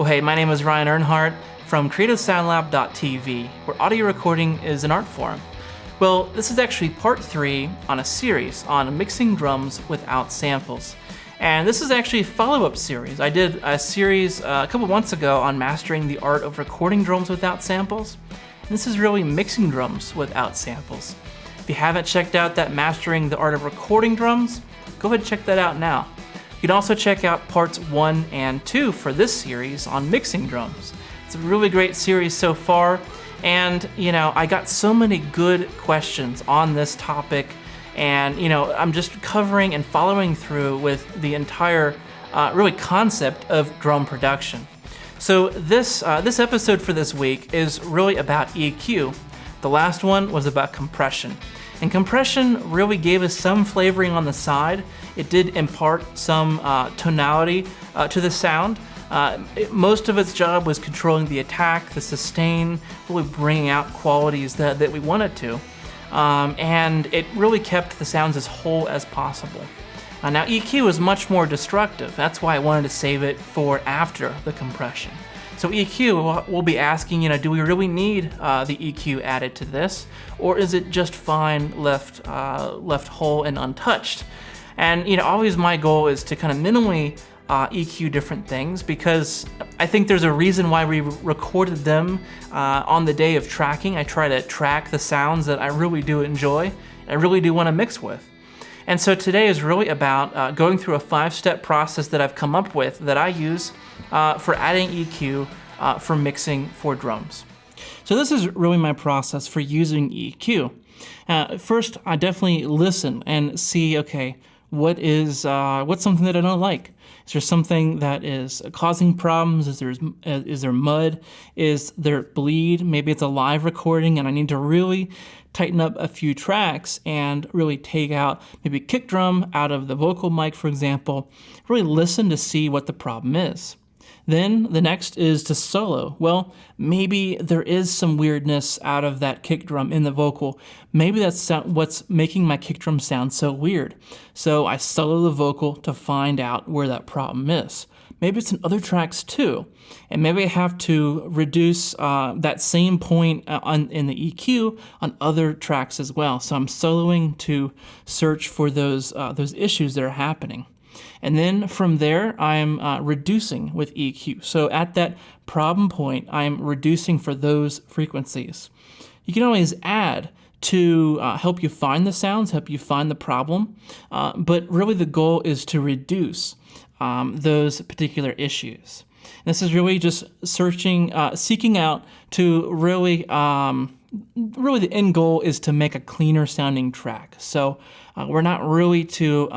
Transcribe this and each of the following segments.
Well, hey, my name is Ryan Earnhardt from CreativeSoundLab.tv, where audio recording is an art form. Well, this is actually part 3 on a series on mixing drums without samples. And this is actually a follow-up series. I did a series a couple months ago on mastering the art of recording drums without samples. And this is really mixing drums without samples. If you haven't checked out that Mastering the Art of Recording Drums, go ahead and check that out now. You can also check out parts 1 and 2 for this series on mixing drums. It's a really great series so far, and I got so many good questions on this topic, and I'm just covering and following through with the entire really concept of drum production. So this episode for this week is really about EQ. The last one was about compression. And compression really gave us some flavoring on the side. It did impart some tonality to the sound. Most of its job was controlling the attack, the sustain, really bringing out qualities that we wanted to. And it really kept the sounds as whole as possible. Now EQ is much more destructive. That's why I wanted to save it for after the compression. So EQ, we'll be asking, do we really need the EQ added to this, or is it just fine left whole and untouched? And always my goal is to kind of minimally EQ different things, because I think there's a reason why we recorded them on the day of tracking. I try to track the sounds that I really do enjoy, I really do want to mix with. And so today is really about going through a 5-step process that I've come up with that I use for adding EQ for mixing for drums. So this is really my process for using EQ. First, I definitely listen and see, okay, what's something that I don't like? Is there something that is causing problems? Is there mud? Is there bleed? Maybe it's a live recording and I need to really tighten up a few tracks and really take out maybe kick drum out of the vocal mic, for example. Really listen to see what the problem is. Then the next is to solo. Well, maybe there is some weirdness out of that kick drum in the vocal. Maybe that's what's making my kick drum sound so weird. So I solo the vocal to find out where that problem is. Maybe it's in other tracks too. And maybe I have to reduce that same point in the EQ on other tracks as well. So I'm soloing to search for those issues that are happening. And then from there, I'm reducing with EQ. So at that problem point, I'm reducing for those frequencies. You can always add to help you find the sounds, help you find the problem, but really the goal is to reduce those particular issues. And this is really just seeking out to really the end goal is to make a cleaner sounding track. So we're not really to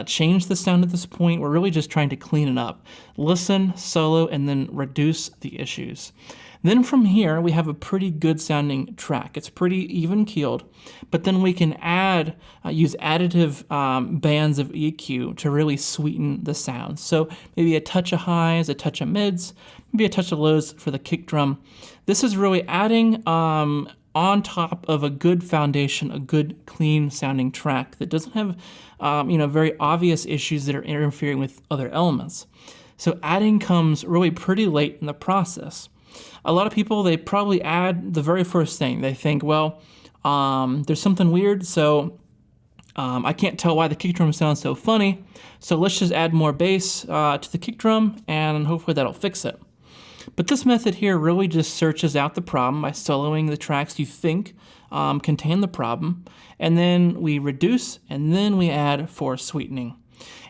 change the sound at this point. We're really just trying to clean it up. Listen, solo, and then reduce the issues. Then from here, we have a pretty good sounding track. It's pretty even keeled, but then we can use additive bands of EQ to really sweeten the sound. So maybe a touch of highs, a touch of mids, maybe a touch of lows for the kick drum. This is really adding on top of a good foundation, a good clean sounding track that doesn't have very obvious issues that are interfering with other elements. So adding comes really pretty late in the process. A lot of people, they probably add the very first thing. They think, well, there's something weird, so I can't tell why the kick drum sounds so funny, so let's just add more bass to the kick drum, and hopefully that'll fix it. But this method here really just searches out the problem by soloing the tracks you think contain the problem, and then we reduce, and then we add for sweetening.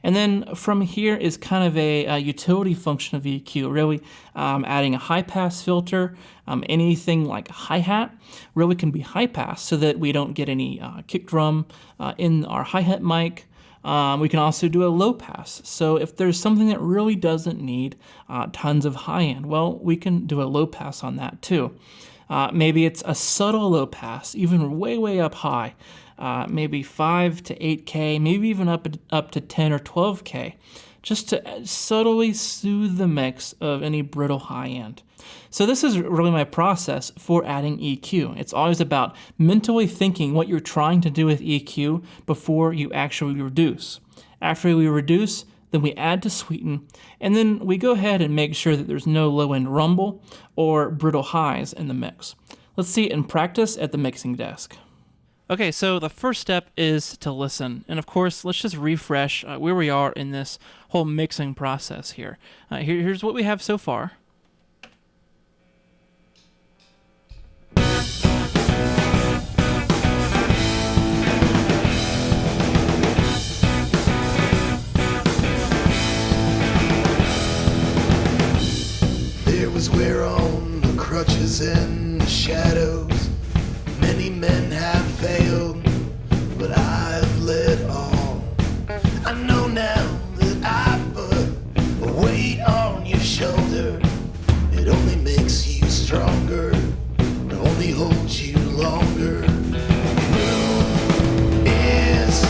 And then from here is kind of a utility function of EQ, really adding a high-pass filter. Anything like a hi-hat really can be high-pass so that we don't get any kick drum in our hi-hat mic. We can also do a low-pass. So if there's something that really doesn't need tons of high-end, well, we can do a low-pass on that too. Maybe it's a subtle low-pass, even way, way up high. Maybe 5 to 8K, maybe even up to 10 or 12K, just to subtly soothe the mix of any brittle high end. So this is really my process for adding EQ. It's always about mentally thinking what you're trying to do with EQ before you actually reduce. After we reduce, then we add to sweeten, and then we go ahead and make sure that there's no low-end rumble or brittle highs in the mix. Let's see it in practice at the mixing desk. Okay, so the first step is to listen. And of course, let's just refresh where we are in this whole mixing process here. Here's what we have so far. There was wear on the crutches and the shadows. Many men have failed, but I've led all. I know now that I've put a weight on your shoulder. It only makes you stronger, it only holds you longer. Room is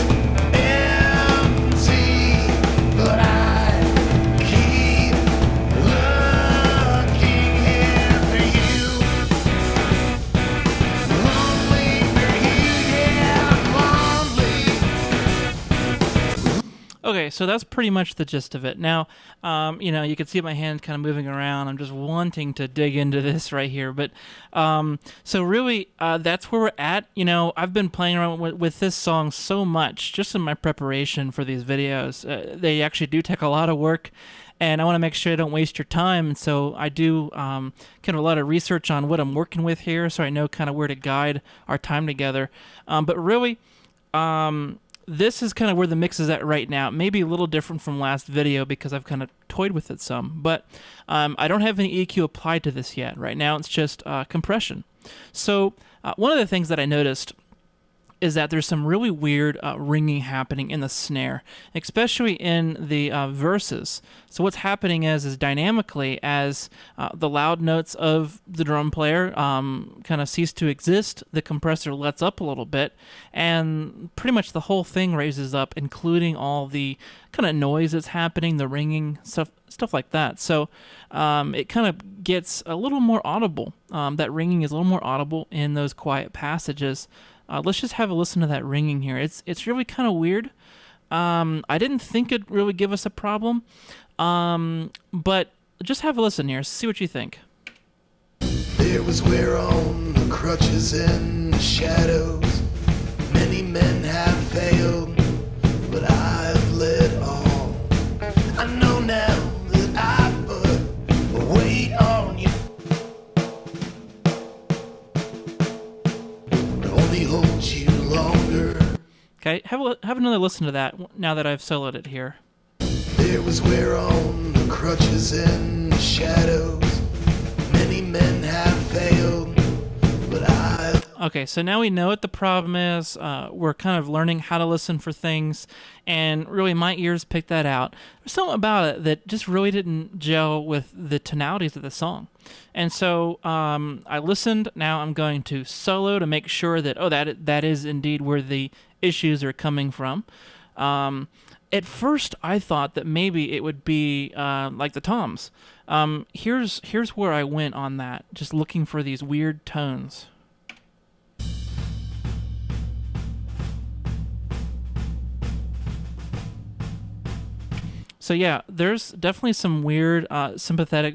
empty, but I keep looking here for you. Lonely for you, yeah, lonely. Okay, so that's pretty much the gist of it. Now, you can see my hand kind of moving around. I'm just wanting to dig into this right here. But so really, that's where we're at. I've been playing around with this song so much just in my preparation for these videos. They actually do take a lot of work, and I want to make sure I don't waste your time. And so I do kind of a lot of research on what I'm working with here, so I know kind of where to guide our time together. But really, this is kind of where the mix is at right now. Maybe a little different from last video because I've kind of toyed with it some. But I don't have any EQ applied to this yet. Right now it's just compression. So one of the things that I noticed is that there's some really weird ringing happening in the snare, especially in the verses. So what's happening is dynamically, as the loud notes of the drum player kind of cease to exist, the compressor lets up a little bit, and pretty much the whole thing raises up, including all the kind of noise that's happening, the ringing, stuff like that. So it kind of gets a little more audible. That ringing is a little more audible in those quiet passages. Let's just have a listen to that ringing here. It's really kind of weird. I didn't think it'd really give us a problem, but just have a listen here. See what you think. There was wear on the crutches and the shadows. Many men have failed, but I've led all. I know now that I've put a weight on you. It only holds you longer. Okay, have another listen to that now that I've soloed it here. There was wear on the crutches and the shadows. Many men have failed, but I've... Okay, so now we know what the problem is. We're kind of learning how to listen for things, and really my ears picked that out. There's something about it that just really didn't gel with the tonalities of the song. And so I listened. Now I'm going to solo to make sure that, that is indeed where the issues are coming from. At first, I thought that maybe it would be like the toms. Here's where I went on that, just looking for these weird tones. So yeah, there's definitely some weird sympathetic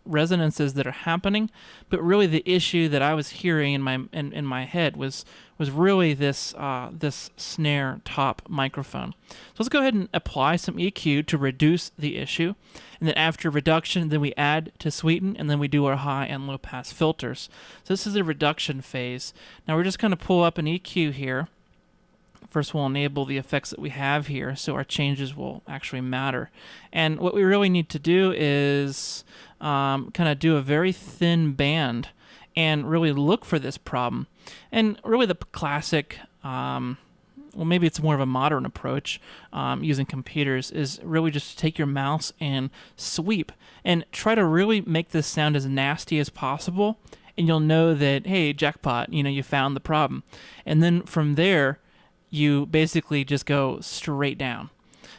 resonances that are happening, but really the issue that I was hearing in my head was really this this snare top microphone. So let's go ahead and apply some EQ to reduce the issue, and then after reduction, then we add to sweeten, and then we do our high and low pass filters. So this is a reduction phase. Now we're just going to pull up an EQ here. First, we'll enable the effects that we have here so our changes will actually matter. And what we really need to do is kind of do a very thin band and really look for this problem. And really the classic, well, maybe it's more of a modern approach using computers, is really just take your mouse and sweep and try to really make this sound as nasty as possible. And you'll know that, hey, jackpot, you found the problem. And then from there, you basically just go straight down.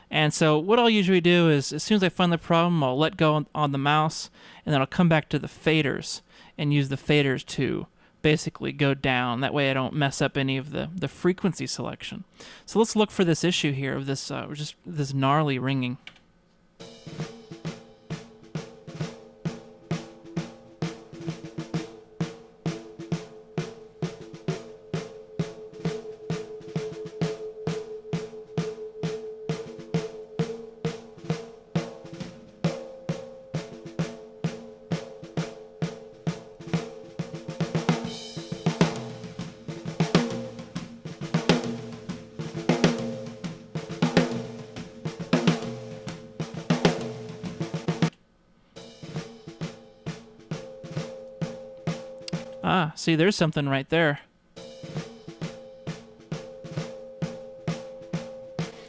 And so what I'll usually do is, as soon as I find the problem, I'll let go on the mouse, and then I'll come back to the faders and use the faders to basically go down. That way I don't mess up any of the frequency selection. So let's look for this issue here of this just this gnarly ringing. Ah, see, there's something right there.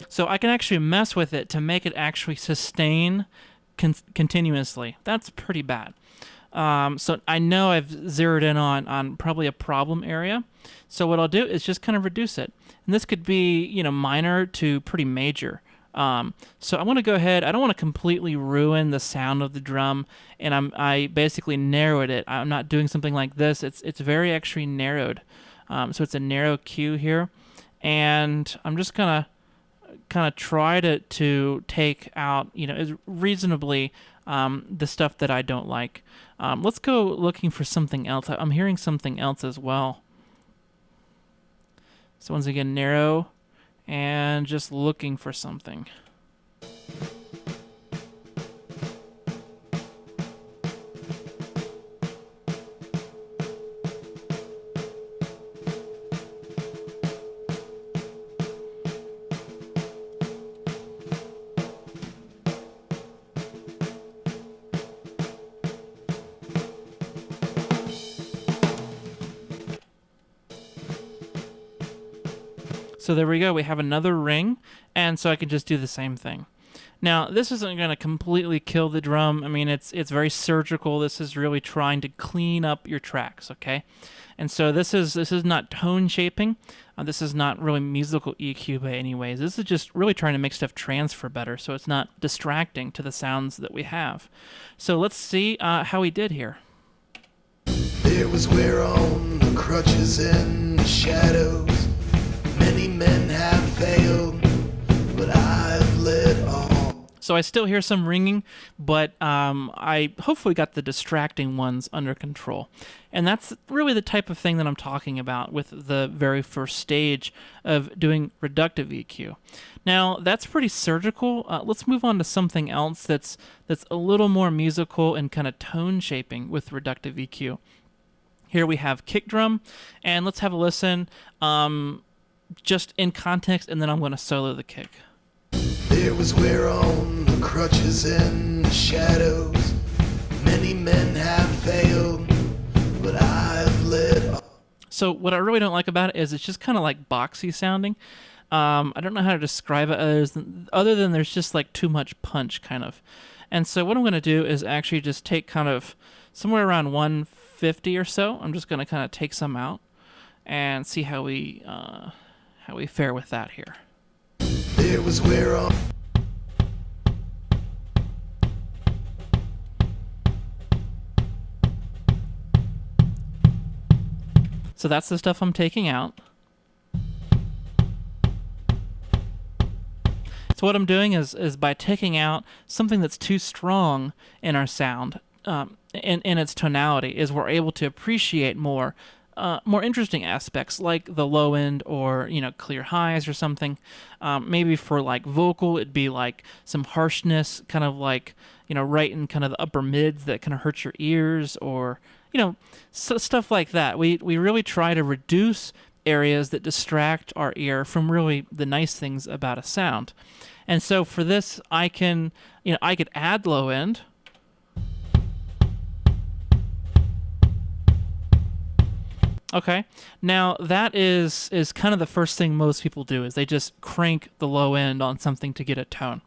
So I can actually mess with it to make it actually sustain continuously. That's pretty bad. So I know I've zeroed in on probably a problem area. So what I'll do is just kind of reduce it. And this could be, you know, minor to pretty major. So I want to go ahead. I don't want to completely ruin the sound of the drum, and I basically narrowed it. I'm not doing something like this. It's very actually narrowed. So it's a narrow Q here, and I'm just gonna kind of try to take out, you know, reasonably the stuff that I don't like. Let's go looking for something else. I'm hearing something else as well. So once again, narrow and just looking for something. So there we go, we have another ring, and so I can just do the same thing. Now, this isn't going to completely kill the drum. I mean, it's very surgical. This is really trying to clean up your tracks, okay? And so this is not tone shaping. This is not really musical EQ by any ways. This is just really trying to make stuff transfer better so it's not distracting to the sounds that we have. So let's see how we did here. There was wear on the crutches in the shadows. Many men have failed, but I've led on. So I still hear some ringing, but I hopefully got the distracting ones under control. And that's really the type of thing that I'm talking about with the very first stage of doing reductive EQ. Now, that's pretty surgical. Let's move on to something else that's a little more musical and kind of tone shaping with reductive EQ. Here we have kick drum, and let's have a listen. Just in context, and then I'm going to solo the kick. There was wear on the crutches in the shadows. Many men have failed, but I've led on. So what I really don't like about it is it's just kind of like boxy sounding. I don't know how to describe it other than there's just like too much punch, kind of. And so what I'm going to do is actually just take kind of somewhere around 150 or so. I'm just going to kind of take some out and see how we fare with that here. There was wear on. So that's the stuff I'm taking out. So what I'm doing is by taking out something that's too strong in our sound, in its tonality, is we're able to appreciate more interesting aspects like the low end or, you know, clear highs or something. Maybe for like vocal, it'd be like some harshness, kind of like, you know, right in kind of the upper mids that kind of hurt your ears, or, you know, stuff like that. We really try to reduce areas that distract our ear from really the nice things about a sound. And so for this, I could add low end. Okay, now that is kind of the first thing most people do, is they just crank the low end on something to get a tone.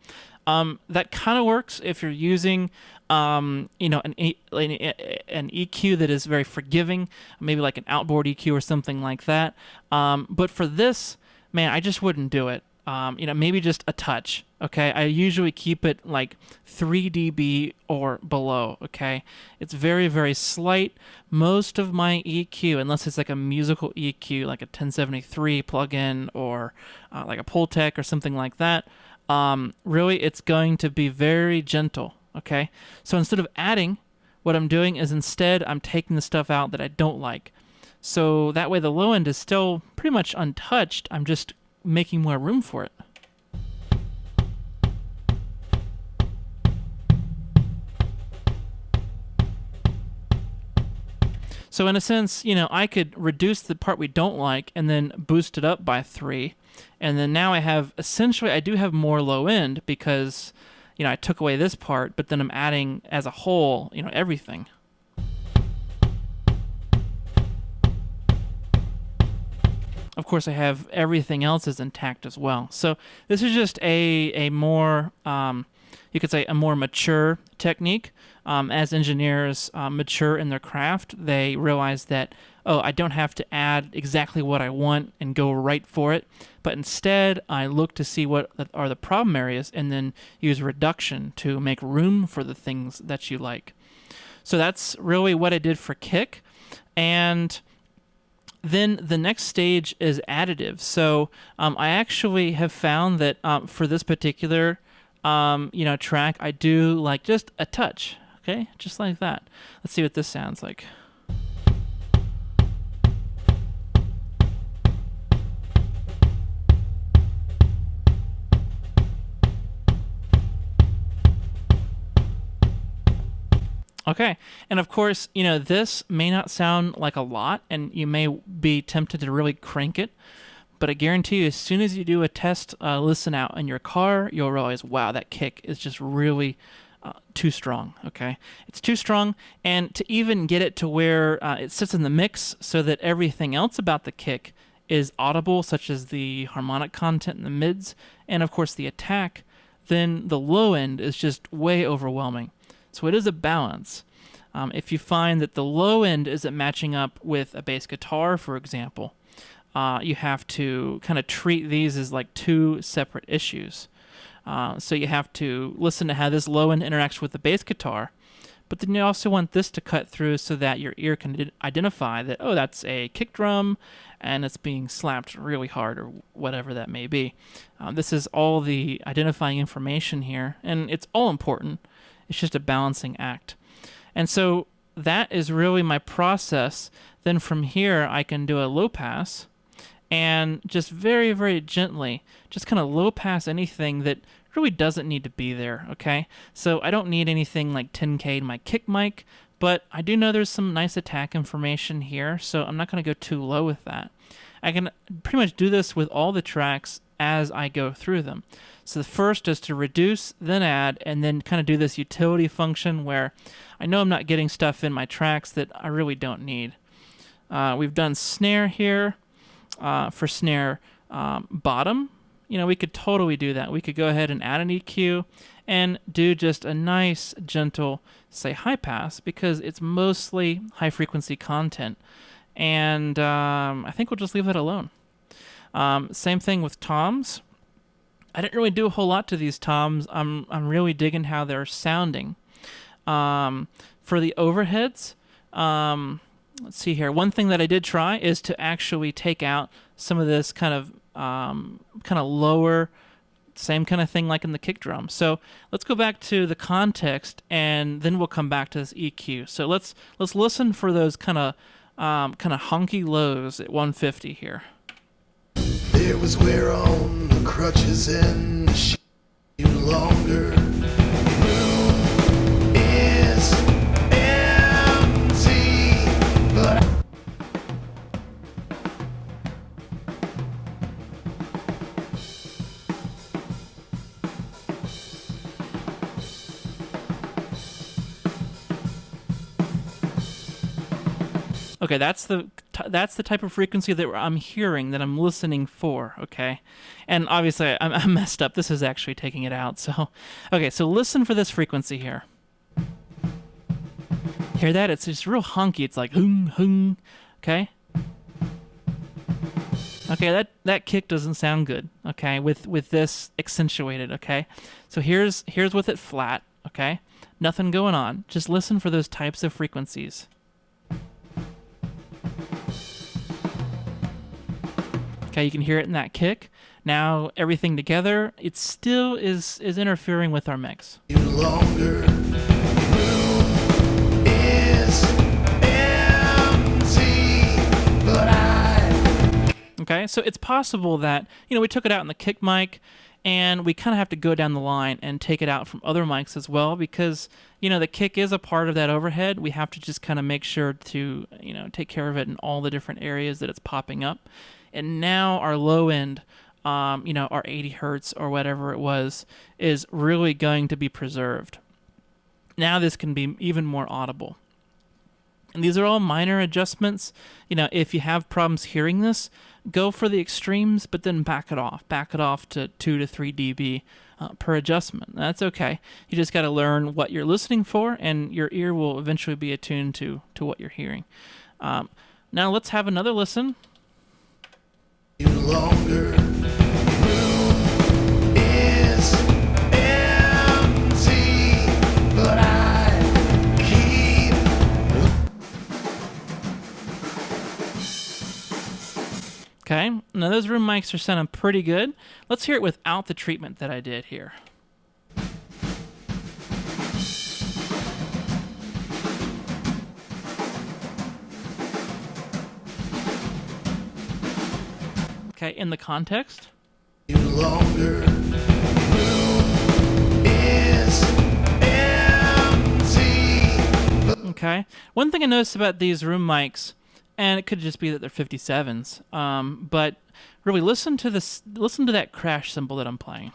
That kind of works if you're using, an EQ that is very forgiving, maybe like an outboard EQ or something like that. But for this, man, I just wouldn't do it. Maybe just a touch. Okay, I usually keep it like 3 dB or below. Okay, it's very, very slight. Most of my EQ, unless it's like a musical EQ, like a 1073 plugin or like a Pultec or something like that, really it's going to be very gentle. Okay, so instead of adding, what I'm doing is instead I'm taking the stuff out that I don't like. So that way the low end is still pretty much untouched. I'm just making more room for it. So in a sense, I could reduce the part we don't like and then boost it up by 3. And then now I do have more low end because, I took away this part, but then I'm adding as a whole, everything. of course, I have everything else is intact as well. So this is just a more, you could say, a more mature technique. As engineers mature in their craft, they realize that, oh, I don't have to add exactly what I want and go right for it, but instead I look to see what are the problem areas and then use reduction to make room for the things that you like. So that's really what I did for kick. And then the next stage is additive. So I actually have found that for this particular track, I do like just a touch, okay? Just like that. Let's see what this sounds like. Okay, and of course, this may not sound like a lot, and you may be tempted to really crank it, but I guarantee you, as soon as you do a test listen out in your car, you'll realize, wow, that kick is just really too strong, okay? It's too strong, and to even get it to where it sits in the mix so that everything else about the kick is audible, such as the harmonic content in the mids, and of course the attack, then the low end is just way overwhelming. So it is a balance. If you find that the low end isn't matching up with a bass guitar, for example, you have to kind of treat these as like two separate issues. So you have to listen to how this low end interacts with the bass guitar, but then you also want this to cut through so that your ear can identify that, oh, that's a kick drum and it's being slapped really hard or whatever that may be. This is all the identifying information here, and it's all important. It's just a balancing act. And so that is really my process. Then from here, I can do a low pass and just very, very gently, just kind of low pass anything that really doesn't need to be there, okay? So I don't need anything like 10K in my kick mic, but I do know there's some nice attack information here, so I'm not going to go too low with that. I can pretty much do this with all the tracks as I go through them. So the first is to reduce, then add, and then kind of do this utility function where I know I'm not getting stuff in my tracks that I really don't need. We've done snare here. For snare bottom, we could totally do that. We could go ahead and add an EQ and do just a nice, gentle, say, high pass because it's mostly high-frequency content. And I think we'll just leave that alone. Same thing with toms. I didn't really do a whole lot to these toms. I'm really digging how they're sounding. For the overheads, let's see here. One thing that I did try is to actually take out some of this kind of lower, same kind of thing like in the kick drum. So let's go back to the context, and then we'll come back to this EQ. So let's listen for those kind of honky lows at 150 here. There was wear on the crutches and the you longer. Room is empty, but okay, that's the type of frequency that I'm hearing, that I'm listening for, okay? And obviously, I messed up. This is actually taking it out. So, okay, so listen for this frequency here. Hear that? It's just real honky. It's like hung, hung, okay? Okay, that kick doesn't sound good, okay, with this accentuated, okay? So here's with it flat, okay? Nothing going on. Just listen for those types of frequencies. Okay, you can hear it in that kick. Now, everything together, it still is interfering with our mix. Longer. Room is empty, but Okay, so it's possible that, we took it out in the kick mic, and we kind of have to go down the line and take it out from other mics as well because, the kick is a part of that overhead. We have to just kind of make sure to, take care of it in all the different areas that it's popping up. And now our low end, our 80 hertz or whatever it was, is really going to be preserved. Now this can be even more audible. And these are all minor adjustments. You know, if you have problems hearing this, go for the extremes, but then back it off. Back it off to 2 to 3 dB per adjustment. That's okay. You just got to learn what you're listening for, and your ear will eventually be attuned to what you're hearing. Now let's have another listen. Longer room is empty, but I keep. Okay, now those room mics are sounding pretty good. Let's hear it without the treatment that I did here. Okay, in the context. Longer room is empty. Okay, one thing I noticed about these room mics, and it could just be that they're 57s, but really listen to this. Listen to that crash cymbal that I'm playing.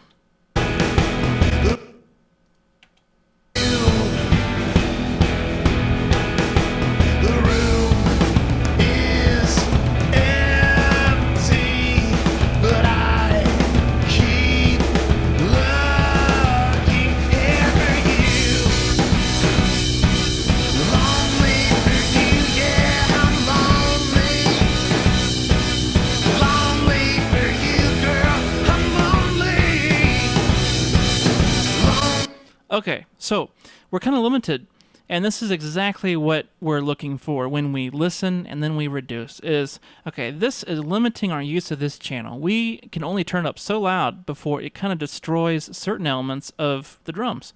Okay, so we're kind of limited, and this is exactly what we're looking for when we listen and then we reduce is, okay, this is limiting our use of this channel. We can only turn it up so loud before it kind of destroys certain elements of the drums.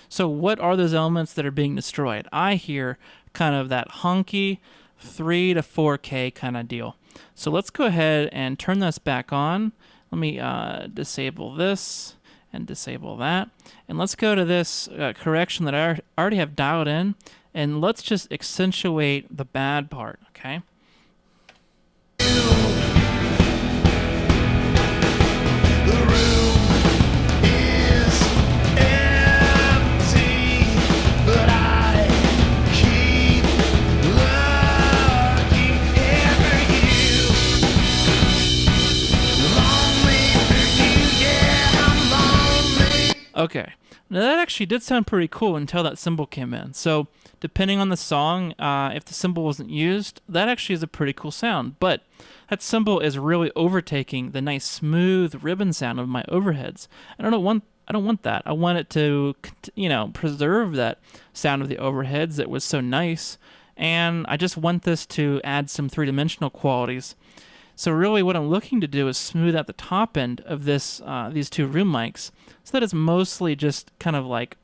So what are those elements that are being destroyed? I hear kind of that honky 3 to 4K kind of deal. So let's go ahead and turn this back on. Let me disable this and disable that. And let's go to this correction that I already have dialed in, and let's just accentuate the bad part, okay? Okay, now that actually did sound pretty cool until that cymbal came in. So depending on the song, if the cymbal wasn't used, that actually is a pretty cool sound. But that cymbal is really overtaking the nice smooth ribbon sound of my overheads. I don't want that. I want it to, preserve that sound of the overheads that was so nice. And I just want this to add some three-dimensional qualities. So really what I'm looking to do is smooth out the top end of this these two room mics so that it's mostly just kind of like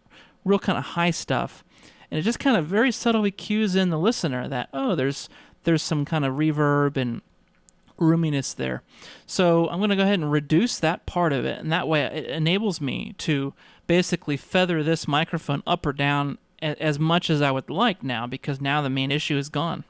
real kind of high stuff. And it just kind of very subtly cues in the listener that, oh, there's some kind of reverb and roominess there. So I'm going to go ahead and reduce that part of it, and that way it enables me to basically feather this microphone up or down as much as I would like now, because now the main issue is gone.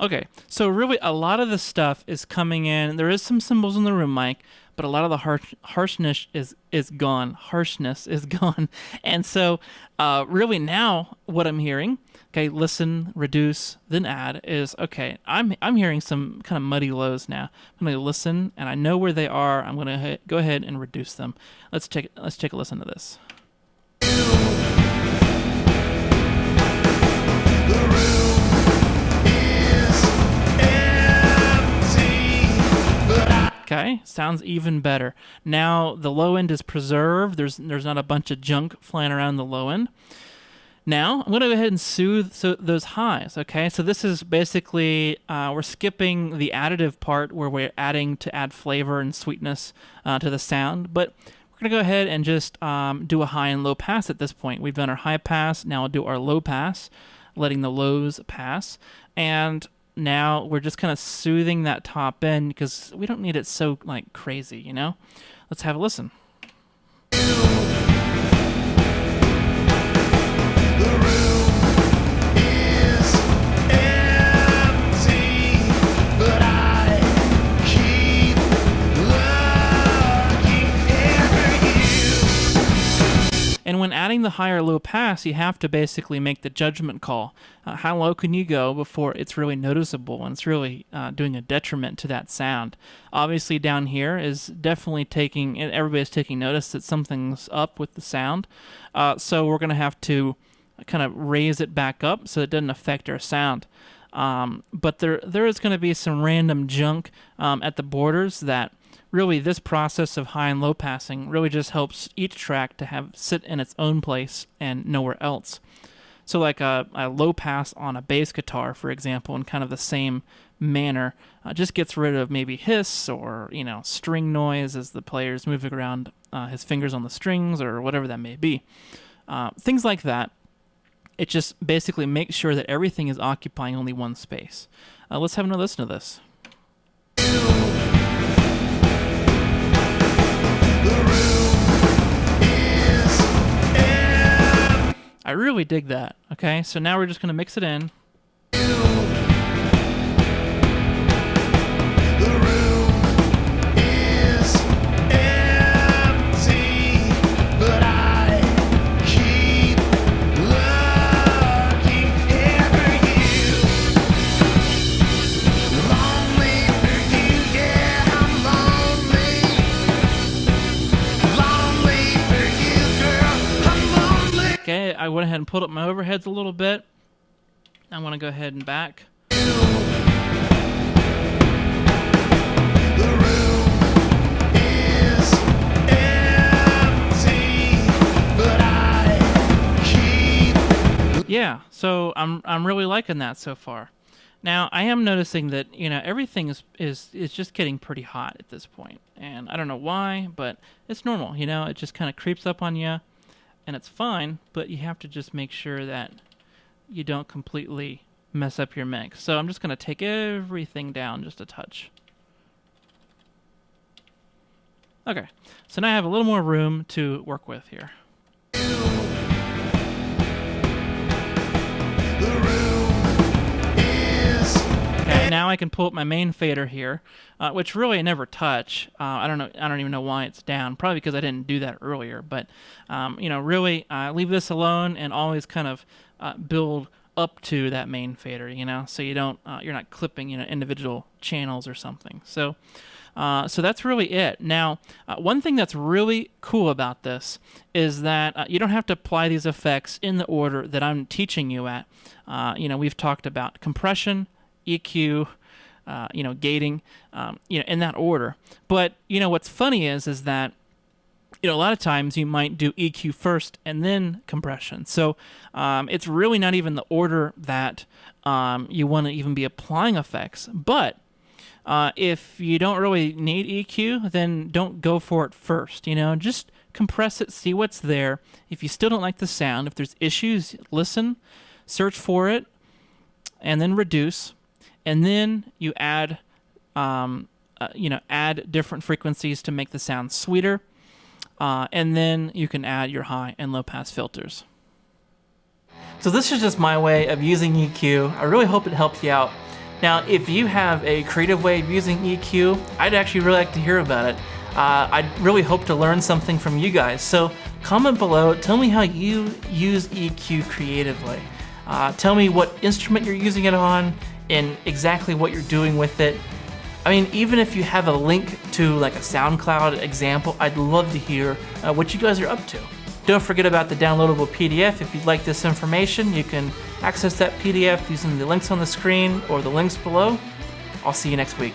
Okay, so really a lot of the stuff is coming in. There is some cymbals in the room mic, but a lot of the harshness is gone. Harshness is gone. And so really now what I'm hearing, okay, listen, reduce, then add, is, okay, I'm hearing some kind of muddy lows now. I'm going to listen, and I know where they are. I'm going to go ahead and reduce them. Let's take a listen to this. Okay, sounds even better. Now the low end is preserved. There's not a bunch of junk flying around the low end. Now I'm going to go ahead and soothe those highs. Okay, so this is basically we're skipping the additive part where we're adding to add flavor and sweetness to the sound, but we're We're going to go ahead and just do a high and low pass at this point. We've done our high pass, now we'll do our low pass, letting the lows pass. And now we're just kind of soothing that top end because we don't need it so like crazy, you know? Let's have a listen. And when adding the high or low pass, you have to basically make the judgment call. How low can you go before it's really noticeable and it's really doing a detriment to that sound? Obviously down here is definitely everybody's taking notice that something's up with the sound. So we're going to have to kind of raise it back up so it doesn't affect our sound. But there is going to be some random junk at the borders that really this process of high and low passing really just helps each track to sit in its own place and nowhere else. So like a low pass on a bass guitar, for example, in kind of the same manner, just gets rid of maybe hiss or, string noise as the player's moving around his fingers on the strings or whatever that may be. Things like that. It just basically makes sure that everything is occupying only one space. Let's have another listen to this. I really dig that. Okay, so now we're just going to mix it in. Okay, I went ahead and pulled up my overheads a little bit. I want to go ahead and back. Yeah, so I'm really liking that so far. Now I am noticing that everything is just getting pretty hot at this point, and I don't know why, but it's normal. It just kind of creeps up on you. And it's fine, but you have to just make sure that you don't completely mess up your mix. So I'm just going to take everything down just a touch. Okay, so now I have a little more room to work with here. Okay, now I can pull up my main fader here, which really I never touch. I don't even know why it's down. Probably because I didn't do that earlier. But really leave this alone and always kind of build up to that main fader. So you don't you're not clipping individual channels or something. So that's really it. Now, one thing that's really cool about this is that you don't have to apply these effects in the order that I'm teaching you at. We've talked about compression, EQ, gating, in that order. But what's funny is that a lot of times you might do EQ first and then compression. So it's really not even the order that you want to even be applying effects. But if you don't really need EQ, then don't go for it first. Just compress it, see what's there. If you still don't like the sound, if there's issues, listen, search for it, and then reduce. And then you add, add different frequencies to make the sound sweeter. And then you can add your high and low pass filters. So this is just my way of using EQ. I really hope it helped you out. Now, if you have a creative way of using EQ, I'd actually really like to hear about it. I'd really hope to learn something from you guys. So comment below, tell me how you use EQ creatively. Tell me what instrument you're using it on and exactly what you're doing with it. I mean, even if you have a link to like a SoundCloud example, I'd love to hear what you guys are up to. Don't forget about the downloadable PDF. If you'd like this information, you can access that PDF using the links on the screen or the links below. I'll see you next week.